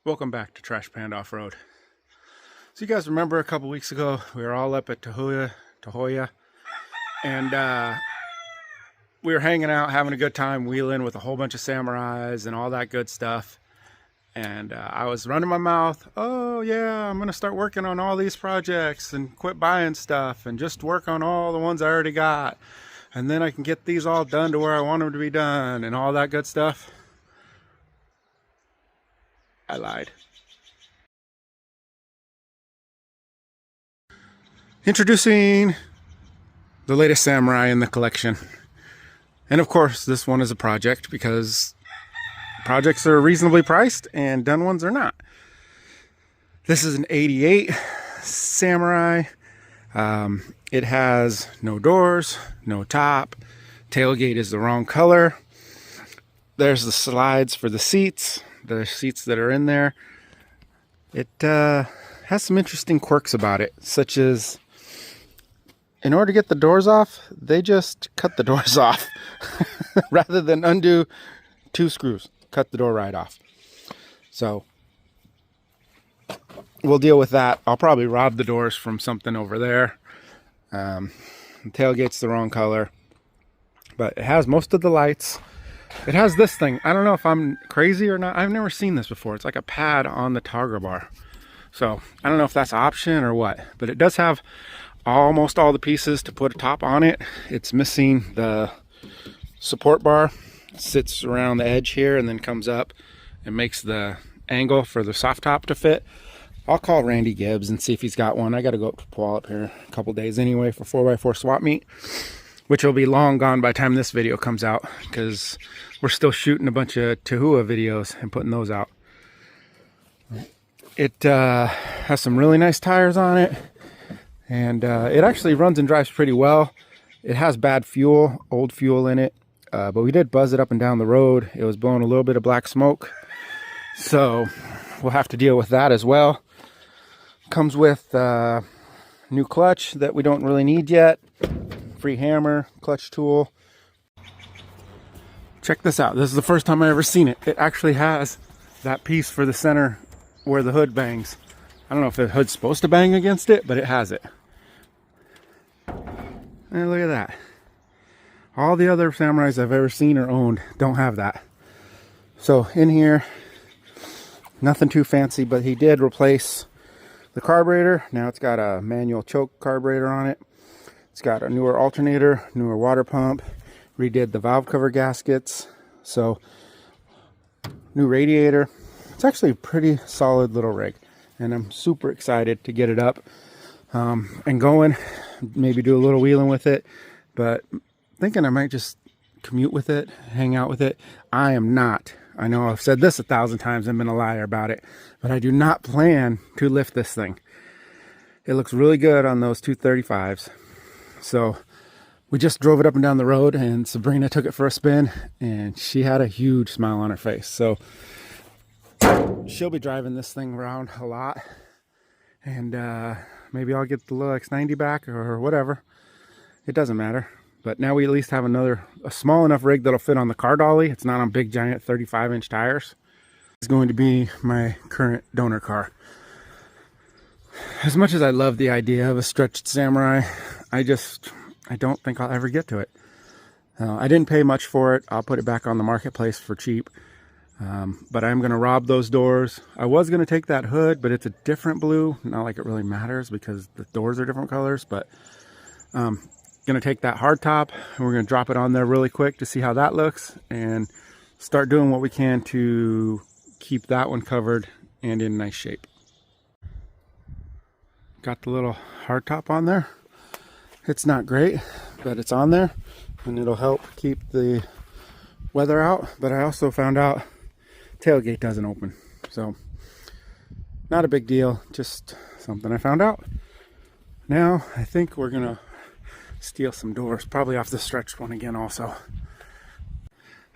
Welcome back to Trash Panda Off-Road. So you guys remember a couple weeks ago, we were all up at Tahoya, and we were hanging out, having a good time, wheeling with a whole bunch of Samurais and all that good stuff. And I was running my mouth, oh yeah, I'm gonna start working on all these projects and quit buying stuff and just work on all the ones I already got. And then I can get these all done to where I want them to be done and all that good stuff. I lied. Introducing the latest Samurai in the collection. And of course, this one is a project because projects are reasonably priced and done ones are not. This is an 88 Samurai. It has no doors, no top. Tailgate is the wrong color. There's the slides for the seats that are in there. It has some interesting quirks about it, such as in order to get the doors off, they just cut the doors off rather than undo 2 screws. Cut the door right off. So we'll deal with that. I'll probably rob the doors from something over there. The tailgate's the wrong color, but it has most of the lights. It has this thing. I don't know if I'm crazy or not. I've never seen this before. It's like a pad on the toggle bar. So I don't know if that's an option or what, but it does have almost all the pieces to put a top on it. It's missing the support bar. It sits around the edge here and then comes up and makes the angle for the soft top to fit. I'll call Randy Gibbs and see if he's got one. I got to go up to Puyallup here a couple days anyway for 4x4 swap meet, which will be long gone by the time this video comes out because we're still shooting a bunch of Tahua videos and putting those out. It has some really nice tires on it, and it actually runs and drives pretty well. It has bad fuel, old fuel in it, but we did buzz it up and down the road. It was blowing a little bit of black smoke, so we'll have to deal with that as well. Comes with new clutch that we don't really need yet. Free hammer, clutch tool. Check this out. This is the first time I ever seen it. It actually has that piece for the center where the hood bangs. I don't know if the hood's supposed to bang against it, but it has it. And look at that. All the other Samurais I've ever seen or owned don't have that. So in here, nothing too fancy, but he did replace the carburetor. Now it's got a manual choke carburetor on it. It's got a newer alternator, newer water pump, redid the valve cover gaskets, so new radiator. It's actually a pretty solid little rig, and I'm super excited to get it up and going, maybe do a little wheeling with it, but thinking I might just commute with it, hang out with it. I am not. I know I've said this 1,000 times and been a liar about it, but I do not plan to lift this thing. It looks really good on those 235s. So we just drove it up and down the road, and Sabrina took it for a spin, and she had a huge smile on her face. So she'll be driving this thing around a lot, and maybe I'll get the little X90 back or whatever. It doesn't matter. But now we at least have a small enough rig that'll fit on the car dolly. It's not on big giant 35-inch tires. It's going to be my current donor car. As much as I love the idea of a stretched Samurai, I don't think I'll ever get to it. I didn't pay much for it. I'll put it back on the marketplace for cheap. But I'm going to rob those doors. I was going to take that hood, but it's a different blue. Not like it really matters because the doors are different colors, but going to take that hard top and we're going to drop it on there really quick to see how that looks and start doing what we can to keep that one covered and in nice shape. Got the little hard top on there. It's not great, but it's on there and it'll help keep the weather out. But I also found out tailgate doesn't open, so not a big deal, just something I found out. Now I think we're gonna steal some doors, probably off the stretched one again also.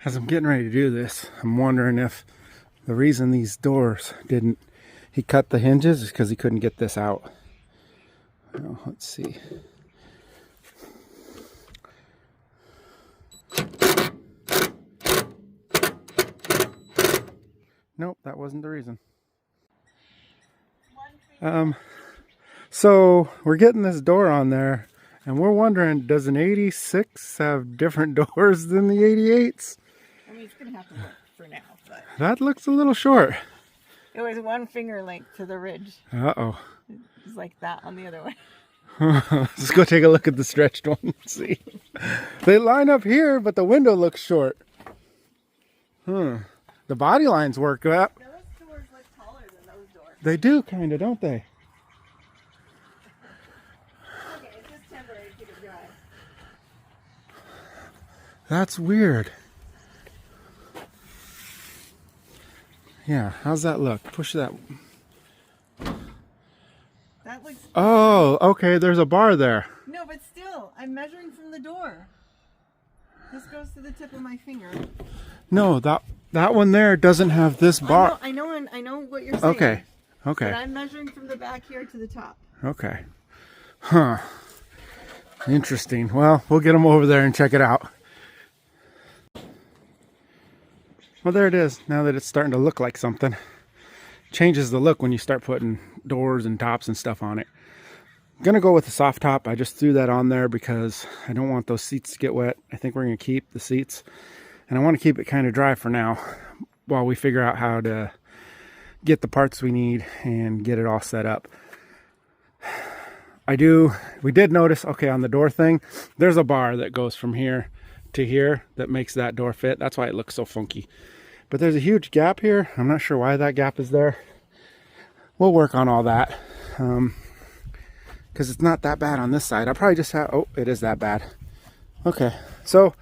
As I'm getting ready to do this, I'm wondering if the reason these doors he cut the hinges is because he couldn't get this out. Well, let's see. Nope, that wasn't the reason. So we're getting this door on there, and we're wondering, does an 86 have different doors than the 88s? I mean, it's going to have to work for now, but... That looks a little short. It was one finger length to the ridge. Uh-oh. It's like that on the other way. Let's go take a look at the stretched one and see. They line up here, but the window looks short. The body lines work up. Those doors look taller than those doors. They do, kind of, don't they? Okay, it's just temporary to keep it dry. That's weird. Yeah, how's that look? Push that. That looks... Oh, okay, there's a bar there. No, but still, I'm measuring from the door. This goes to the tip of my finger. No, that one there doesn't have this bar. I know what you're saying. Okay, okay. But I'm measuring from the back here to the top. Okay. Huh. Interesting. Well, we'll get them over there and check it out. Well, there it is. Now that it's starting to look like something. Changes the look when you start putting doors and tops and stuff on it. I'm gonna go with a soft top. I just threw that on there because I don't want those seats to get wet. I think we're gonna keep the seats, and I want to keep it kind of dry for now while we figure out how to get the parts we need and get it all set up. We did notice, okay, on the door thing, there's a bar that goes from here to here that makes that door fit. That's why it looks so funky. But there's a huge gap here. I'm not sure why that gap is there. We'll work on all that. Because it's not that bad on this side. I probably just have, oh, it is that bad. Okay, so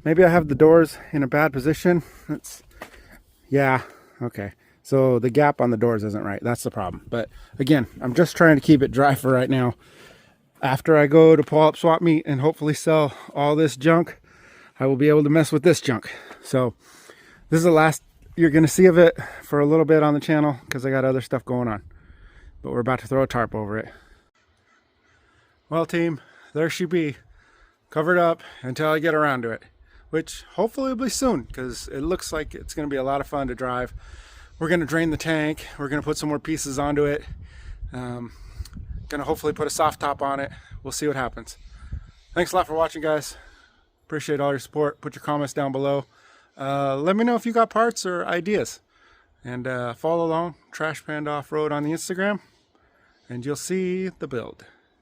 maybe I have the doors in a bad position. Yeah, okay. So the gap on the doors isn't right. That's the problem. But again, I'm just trying to keep it dry for right now. After I go to pull up swap meet and hopefully sell all this junk, I will be able to mess with this junk. So this is the last you're going to see of it for a little bit on the channel because I got other stuff going on. But we're about to throw a tarp over it. Well, team, there she be, covered up until I get around to it, which hopefully will be soon because it looks like it's going to be a lot of fun to drive. We're going to drain the tank. We're going to put some more pieces onto it. Going to hopefully put a soft top on it. We'll see what happens. Thanks a lot for watching, guys. Appreciate all your support. Put your comments down below. Let me know if you got parts or ideas. And follow along Trash Panda Off-Road on the Instagram. And you'll see the build.